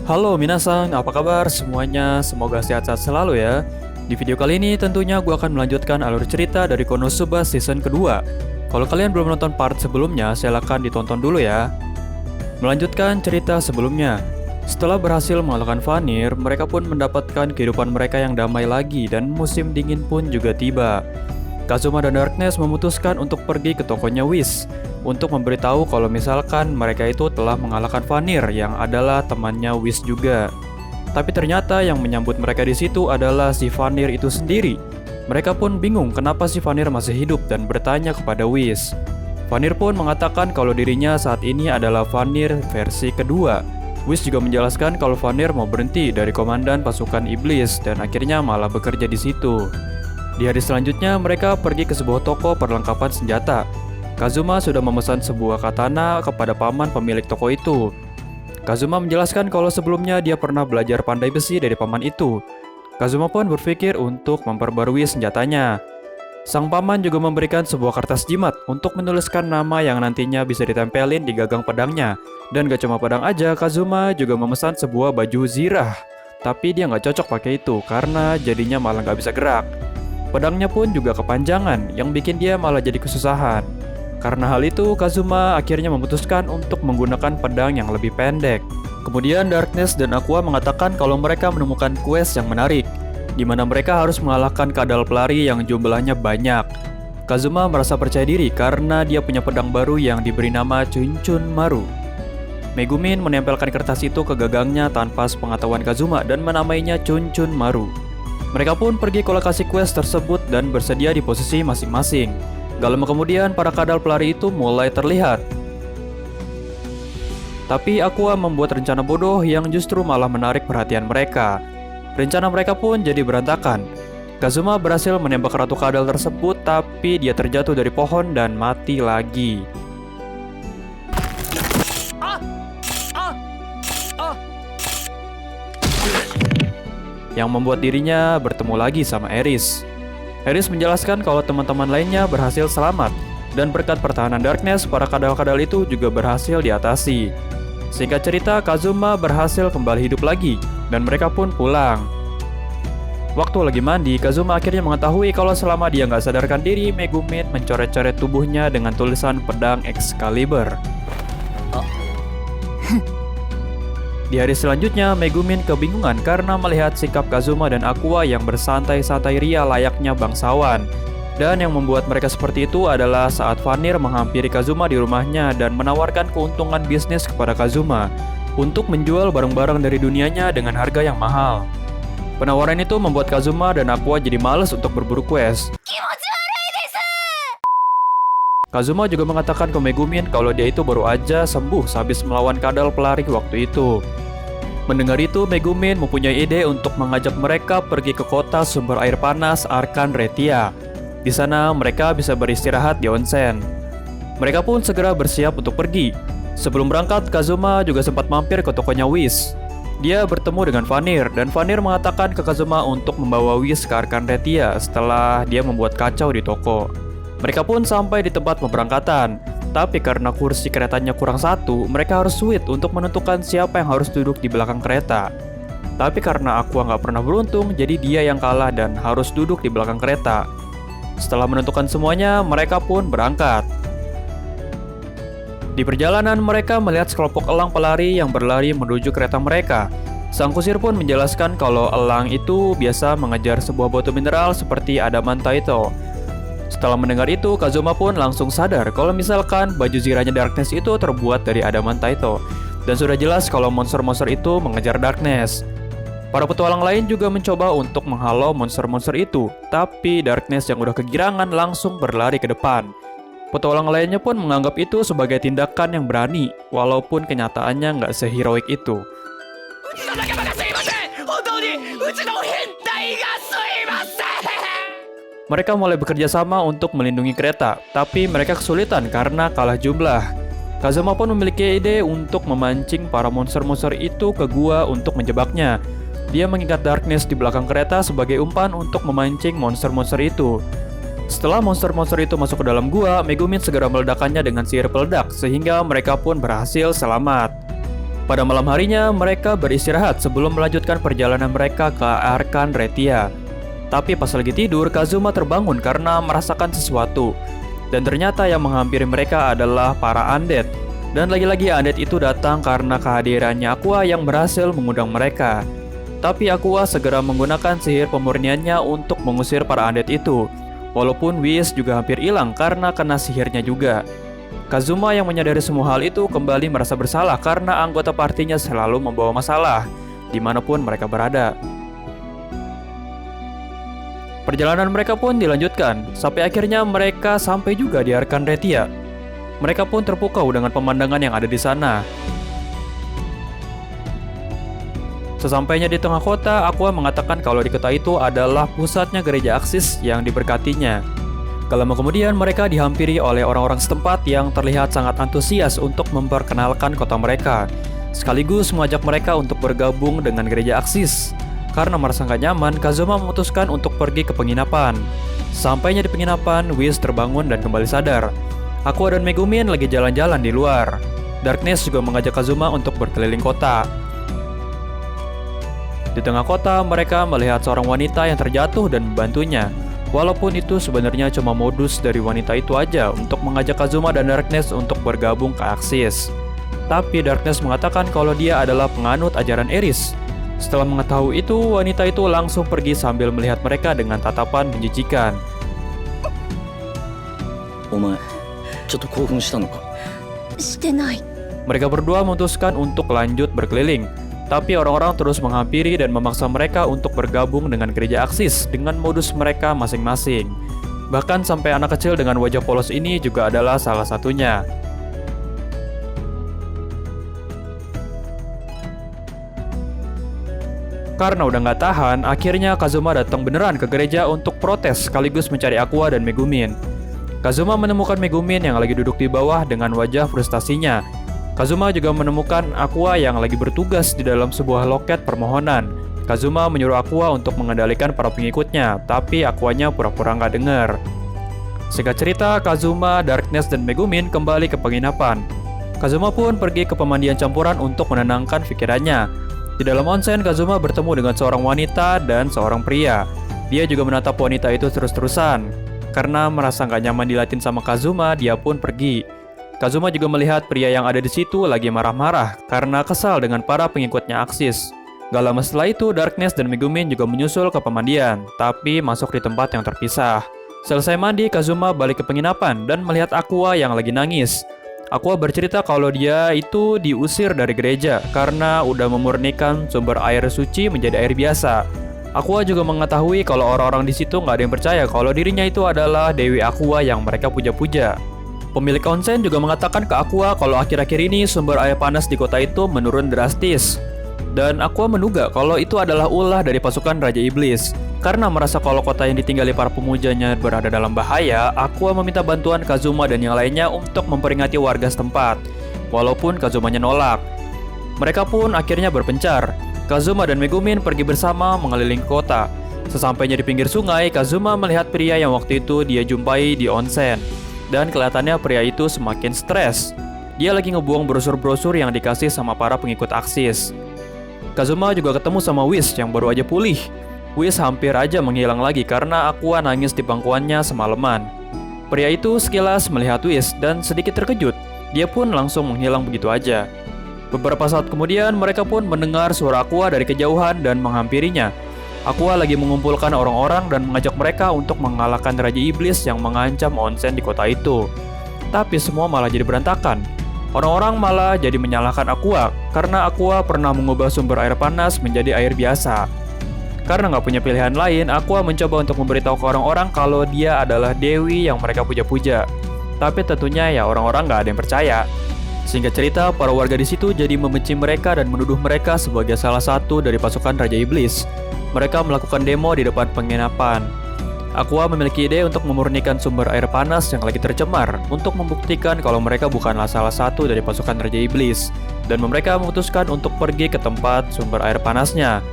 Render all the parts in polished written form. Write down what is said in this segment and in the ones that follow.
Halo minasang, apa kabar semuanya? Semoga sehat-sehat selalu ya. Di video kali ini tentunya gue akan melanjutkan alur cerita dari Konosuba season kedua. Kalau kalian belum nonton part sebelumnya, silahkan ditonton dulu ya. Melanjutkan cerita sebelumnya. Setelah berhasil mengalahkan Vanir, mereka pun mendapatkan kehidupan mereka yang damai lagi dan musim dingin pun juga tiba. Kazuma dan Darkness memutuskan untuk pergi ke tokonya Whis untuk memberitahu kalau misalkan mereka itu telah mengalahkan Vanir yang adalah temannya Whis juga. Tapi ternyata yang menyambut mereka di situ adalah si Vanir itu sendiri. Mereka pun bingung kenapa si Vanir masih hidup dan bertanya kepada Whis. Vanir pun mengatakan kalau dirinya saat ini adalah Vanir versi kedua. Whis juga menjelaskan kalau Vanir mau berhenti dari komandan pasukan iblis dan akhirnya malah bekerja di situ. Di hari selanjutnya, mereka pergi ke sebuah toko perlengkapan senjata. Kazuma sudah memesan sebuah katana kepada paman pemilik toko itu. Kazuma menjelaskan kalau sebelumnya dia pernah belajar pandai besi dari paman itu. Kazuma pun berpikir untuk memperbarui senjatanya. Sang paman juga memberikan sebuah kertas jimat untuk menuliskan nama yang nantinya bisa ditempelin di gagang pedangnya. Dan gak cuma pedang aja, Kazuma juga memesan sebuah baju zirah. Tapi dia gak cocok pakai itu karena jadinya malah gak bisa gerak. Pedangnya pun juga kepanjangan yang bikin dia malah jadi kesusahan. Karena hal itu, Kazuma akhirnya memutuskan untuk menggunakan pedang yang lebih pendek. Kemudian Darkness dan Aqua mengatakan kalau mereka menemukan quest yang menarik, di mana mereka harus mengalahkan kadal pelari yang jumlahnya banyak. Kazuma merasa percaya diri karena dia punya pedang baru yang diberi nama Chuncun Maru. Megumin menempelkan kertas itu ke gagangnya tanpa sepengetahuan Kazuma dan menamainya Chuncun Maru. Mereka pun pergi ke lokasi quest tersebut dan bersedia di posisi masing-masing. Gak lama kemudian, para kadal pelari itu mulai terlihat. Tapi Aqua membuat rencana bodoh yang justru malah menarik perhatian mereka. Rencana mereka pun jadi berantakan. Kazuma berhasil menembak ratu kadal tersebut, tapi dia terjatuh dari pohon dan mati lagi. Yang membuat dirinya bertemu lagi sama Eris. Eris menjelaskan kalau teman-teman lainnya berhasil selamat, dan berkat pertahanan Darkness, para kadal-kadal itu juga berhasil diatasi. Singkat cerita, Kazuma berhasil kembali hidup lagi, dan mereka pun pulang. Waktu lagi mandi, Kazuma akhirnya mengetahui kalau selama dia nggak sadarkan diri, Megumin mencoret-coret tubuhnya dengan tulisan pedang Excalibur. Di hari selanjutnya, Megumin kebingungan karena melihat sikap Kazuma dan Aqua yang bersantai-santai ria layaknya bangsawan. Dan yang membuat mereka seperti itu adalah saat Vanir menghampiri Kazuma di rumahnya dan menawarkan keuntungan bisnis kepada Kazuma untuk menjual barang-barang dari dunianya dengan harga yang mahal. Penawaran itu membuat Kazuma dan Aqua jadi males untuk berburu quest. Kazuma juga mengatakan ke Megumin kalau dia itu baru aja sembuh sehabis melawan kadal pelari waktu itu. Mendengar itu, Megumin mempunyai ide untuk mengajak mereka pergi ke kota sumber air panas Arkan Retia. Di sana mereka bisa beristirahat di onsen. Mereka pun segera bersiap untuk pergi. Sebelum berangkat, Kazuma juga sempat mampir ke tokonya Whis. Dia bertemu dengan Vanir dan Vanir mengatakan ke Kazuma untuk membawa Whis ke Arkan Retia setelah dia membuat kacau di toko. Mereka pun sampai di tempat pemberangkatan, tapi karena kursi keretanya kurang satu, mereka harus suit untuk menentukan siapa yang harus duduk di belakang kereta. Tapi karena Aqua nggak pernah beruntung, jadi dia yang kalah dan harus duduk di belakang kereta. Setelah menentukan semuanya, mereka pun berangkat. Di perjalanan, mereka melihat sekelompok elang pelari yang berlari menuju kereta mereka. Sang kusir pun menjelaskan kalau elang itu biasa mengejar sebuah batu mineral seperti Adamantaito. Setelah mendengar itu, Kazuma pun langsung sadar kalau misalkan baju zirahnya Darkness itu terbuat dari Adamantaito. Dan sudah jelas kalau monster-monster itu mengejar Darkness. Para petualang lain juga mencoba untuk menghalau monster-monster itu, tapi Darkness yang udah kegirangan langsung berlari ke depan. Petualang lainnya pun menganggap itu sebagai tindakan yang berani, walaupun kenyataannya nggak seheroik itu. Mereka mulai bekerja sama untuk melindungi kereta, tapi mereka kesulitan karena kalah jumlah. Kazuma pun memiliki ide untuk memancing para monster-monster itu ke gua untuk menjebaknya. Dia mengikat Darkness di belakang kereta sebagai umpan untuk memancing monster-monster itu. Setelah monster-monster itu masuk ke dalam gua, Megumin segera meledakkannya dengan sihir peledak, sehingga mereka pun berhasil selamat. Pada malam harinya, mereka beristirahat sebelum melanjutkan perjalanan mereka ke Arkan Retia. Tapi pas lagi tidur, Kazuma terbangun karena merasakan sesuatu. Dan ternyata yang menghampiri mereka adalah para undead. Dan lagi-lagi undead itu datang karena kehadirannya Aqua yang berhasil mengundang mereka. Tapi Aqua segera menggunakan sihir pemurniannya untuk mengusir para undead itu. Walaupun Whis juga hampir hilang karena kena sihirnya juga. Kazuma yang menyadari semua hal itu kembali merasa bersalah karena anggota partinya selalu membawa masalah dimanapun mereka berada. Perjalanan mereka pun dilanjutkan, sampai akhirnya mereka sampai juga di Arkan Retia. Mereka pun terpukau dengan pemandangan yang ada di sana. Sesampainya di tengah kota, Aqua mengatakan kalau di kota itu adalah pusatnya gereja Aksis yang diberkatinya. Gak lama kemudian mereka dihampiri oleh orang-orang setempat yang terlihat sangat antusias untuk memperkenalkan kota mereka, sekaligus mengajak mereka untuk bergabung dengan gereja Aksis. Karena merasa gak nyaman, Kazuma memutuskan untuk pergi ke penginapan. Sampainya di penginapan, Whis terbangun dan kembali sadar. Aqua dan Megumin lagi jalan-jalan di luar. Darkness juga mengajak Kazuma untuk berkeliling kota. Di tengah kota, mereka melihat seorang wanita yang terjatuh dan membantunya. Walaupun itu sebenarnya cuma modus dari wanita itu aja untuk mengajak Kazuma dan Darkness untuk bergabung ke Aksis. Tapi Darkness mengatakan kalau dia adalah penganut ajaran Eris. Setelah mengetahui itu, wanita itu langsung pergi sambil melihat mereka dengan tatapan menjijikan. Mereka berdua memutuskan untuk lanjut berkeliling. Tapi orang-orang terus menghampiri dan memaksa mereka untuk bergabung dengan gereja Aksis dengan modus mereka masing-masing. Bahkan sampai anak kecil dengan wajah polos ini juga adalah salah satunya. Karena udah nggak tahan, akhirnya Kazuma datang beneran ke gereja untuk protes sekaligus mencari Aqua dan Megumin. Kazuma menemukan Megumin yang lagi duduk di bawah dengan wajah frustasinya. Kazuma juga menemukan Aqua yang lagi bertugas di dalam sebuah loket permohonan. Kazuma menyuruh Aqua untuk mengendalikan para pengikutnya, tapi Aquanya pura-pura nggak dengar. Singkat cerita, Kazuma, Darkness, dan Megumin kembali ke penginapan. Kazuma pun pergi ke pemandian campuran untuk menenangkan pikirannya. Di dalam onsen, Kazuma bertemu dengan seorang wanita dan seorang pria. Dia juga menatap wanita itu terus-terusan. Karena merasa nggak nyaman dilatin sama Kazuma, dia pun pergi. Kazuma juga melihat pria yang ada di situ lagi marah-marah karena kesal dengan para pengikutnya Aksis. Gak lama setelah itu, Darkness dan Megumin juga menyusul ke pemandian, tapi masuk di tempat yang terpisah. Selesai mandi, Kazuma balik ke penginapan dan melihat Aqua yang lagi nangis. Aqua bercerita kalau dia itu diusir dari gereja karena udah memurnikan sumber air suci menjadi air biasa. Aqua juga mengetahui kalau orang-orang di situ nggak ada yang percaya kalau dirinya itu adalah Dewi Aqua yang mereka puja-puja. Pemilik onsen juga mengatakan ke Aqua kalau akhir-akhir ini sumber air panas di kota itu menurun drastis. Dan Aqua menduga kalau itu adalah ulah dari pasukan Raja Iblis. Karena merasa kalau kota yang ditinggali para pemujanya berada dalam bahaya, Aqua meminta bantuan Kazuma dan yang lainnya untuk memperingati warga setempat. Walaupun Kazumanya nolak. Mereka pun akhirnya berpencar. Kazuma dan Megumin pergi bersama mengelilingi kota. Sesampainya di pinggir sungai, Kazuma melihat pria yang waktu itu dia jumpai di onsen. Dan kelihatannya pria itu semakin stres. Dia lagi ngebuang brosur-brosur yang dikasih sama para pengikut Aksis. Kazuma juga ketemu sama Whis yang baru aja pulih. Whis hampir aja menghilang lagi karena Aqua nangis di pangkuannya semalaman. Pria itu sekilas melihat Whis dan sedikit terkejut. Dia pun langsung menghilang begitu aja. Beberapa saat kemudian mereka pun mendengar suara Aqua dari kejauhan dan menghampirinya. Aqua lagi mengumpulkan orang-orang dan mengajak mereka untuk mengalahkan Raja Iblis yang mengancam onsen di kota itu. Tapi semua malah jadi berantakan. Orang-orang malah jadi menyalahkan Aqua karena Aqua pernah mengubah sumber air panas menjadi air biasa. Karena nggak punya pilihan lain, Aqua mencoba untuk memberitahu ke orang-orang kalau dia adalah Dewi yang mereka puja-puja. Tapi tentunya ya orang-orang nggak ada yang percaya. Singkat cerita, para warga di situ jadi membenci mereka dan menuduh mereka sebagai salah satu dari pasukan Raja Iblis. Mereka melakukan demo di depan penginapan. Aqua memiliki ide untuk memurnikan sumber air panas yang lagi tercemar untuk membuktikan kalau mereka bukanlah salah satu dari pasukan Raja Iblis. Dan mereka memutuskan untuk pergi ke tempat sumber air panasnya.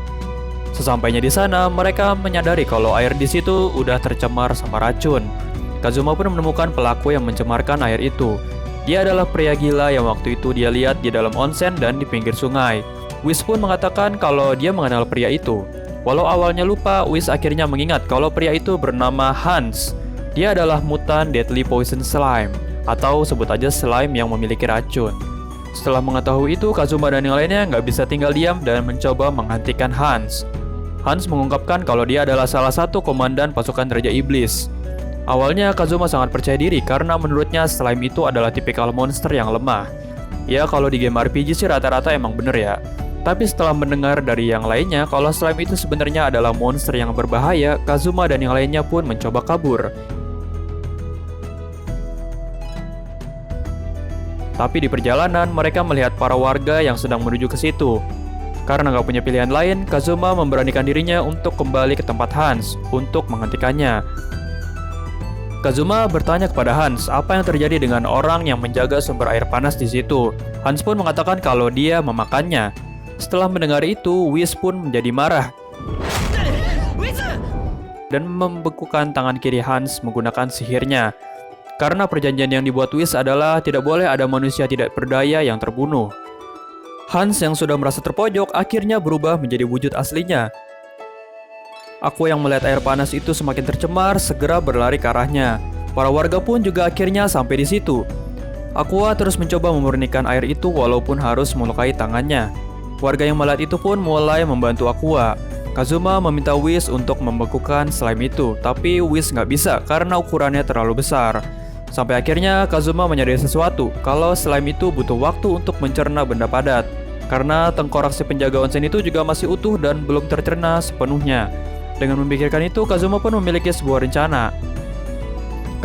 Sesampainya di sana, mereka menyadari kalau air di situ udah tercemar sama racun. Kazuma pun menemukan pelaku yang mencemarkan air itu. Dia adalah pria gila yang waktu itu dia lihat di dalam onsen dan di pinggir sungai. Whis pun mengatakan kalau dia mengenal pria itu. Walau awalnya lupa, Whis akhirnya mengingat kalau pria itu bernama Hans. Dia adalah mutan Deadly Poison Slime, atau sebut aja slime yang memiliki racun. Setelah mengetahui itu, Kazuma dan yang lainnya nggak bisa tinggal diam dan mencoba menghentikan Hans. Hans mengungkapkan kalau dia adalah salah satu komandan pasukan Raja Iblis. Awalnya Kazuma sangat percaya diri karena menurutnya slime itu adalah tipikal monster yang lemah. Ya kalau di game RPG sih rata-rata emang bener ya. Tapi setelah mendengar dari yang lainnya kalau slime itu sebenarnya adalah monster yang berbahaya, Kazuma dan yang lainnya pun mencoba kabur. Tapi di perjalanan, mereka melihat para warga yang sedang menuju ke situ. Karena nggak punya pilihan lain, Kazuma memberanikan dirinya untuk kembali ke tempat Hans untuk menghentikannya. Kazuma bertanya kepada Hans apa yang terjadi dengan orang yang menjaga sumber air panas di situ. Hans pun mengatakan kalau dia memakannya. Setelah mendengar itu, Whis pun menjadi marah dan membekukan tangan kiri Hans menggunakan sihirnya. Karena perjanjian yang dibuat Whis adalah tidak boleh ada manusia tidak berdaya yang terbunuh. Hans yang sudah merasa terpojok akhirnya berubah menjadi wujud aslinya. Aqua yang melihat air panas itu semakin tercemar segera berlari ke arahnya. Para warga pun juga akhirnya sampai di situ. Aqua terus mencoba memurnikan air itu walaupun harus melukai tangannya. Warga yang melihat itu pun mulai membantu Aqua. Kazuma meminta Whis untuk membekukan slime itu, tapi Whis nggak bisa karena ukurannya terlalu besar. Sampai akhirnya Kazuma menyadari sesuatu, kalau slime itu butuh waktu untuk mencerna benda padat. Karena tengkorak si penjaga onsen itu juga masih utuh dan belum tercerna sepenuhnya. Dengan memikirkan itu, Kazuma pun memiliki sebuah rencana.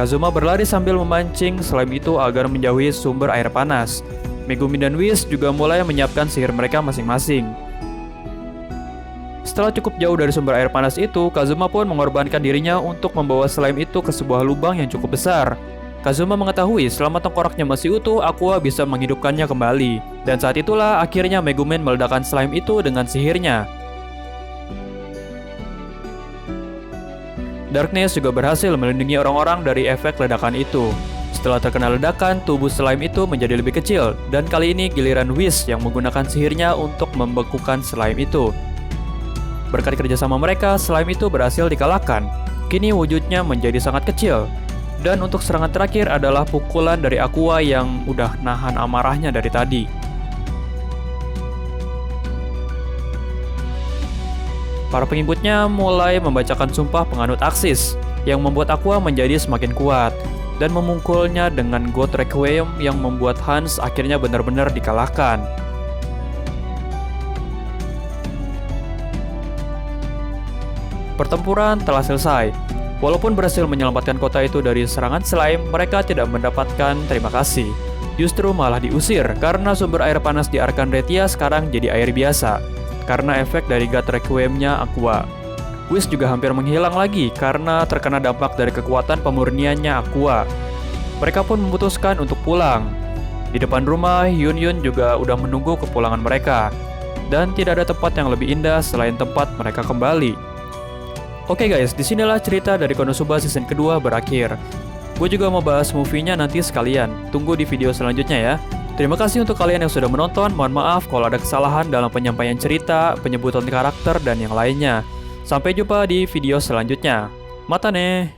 Kazuma berlari sambil memancing slime itu agar menjauhi sumber air panas. Megumi dan Whis juga mulai menyiapkan sihir mereka masing-masing. Setelah cukup jauh dari sumber air panas itu, Kazuma pun mengorbankan dirinya untuk membawa slime itu ke sebuah lubang yang cukup besar. Kazuma mengetahui selama tengkoraknya masih utuh, Aqua bisa menghidupkannya kembali. Dan saat itulah akhirnya Megumin meledakkan slime itu dengan sihirnya. Darkness juga berhasil melindungi orang-orang dari efek ledakan itu. Setelah terkena ledakan, tubuh slime itu menjadi lebih kecil. Dan kali ini giliran Whis yang menggunakan sihirnya untuk membekukan slime itu. Berkat kerjasama mereka, slime itu berhasil dikalahkan. Kini wujudnya menjadi sangat kecil. Dan untuk serangan terakhir adalah pukulan dari Aqua yang udah nahan amarahnya dari tadi. Para pengikutnya mulai membacakan sumpah penganut Axis yang membuat Aqua menjadi semakin kuat dan memukulnya dengan God Requiem yang membuat Hans akhirnya benar-benar dikalahkan. Pertempuran telah selesai. Walaupun berhasil menyelamatkan kota itu dari serangan slime, mereka tidak mendapatkan terima kasih. Justru malah diusir karena sumber air panas di Arkan Retia sekarang jadi air biasa karena efek dari God Requiem-nya Aqua. Whis juga hampir menghilang lagi karena terkena dampak dari kekuatan pemurniannya Aqua. Mereka pun memutuskan untuk pulang. Di depan rumah, Yun Yun juga udah menunggu kepulangan mereka. Dan tidak ada tempat yang lebih indah selain tempat mereka kembali. Oke guys, disinilah cerita dari Konosuba season kedua berakhir. Gue juga mau bahas movie-nya nanti sekalian. Tunggu di video selanjutnya ya. Terima kasih untuk kalian yang sudah menonton. Mohon maaf kalau ada kesalahan dalam penyampaian cerita, penyebutan karakter, dan yang lainnya. Sampai jumpa di video selanjutnya. Mata nih.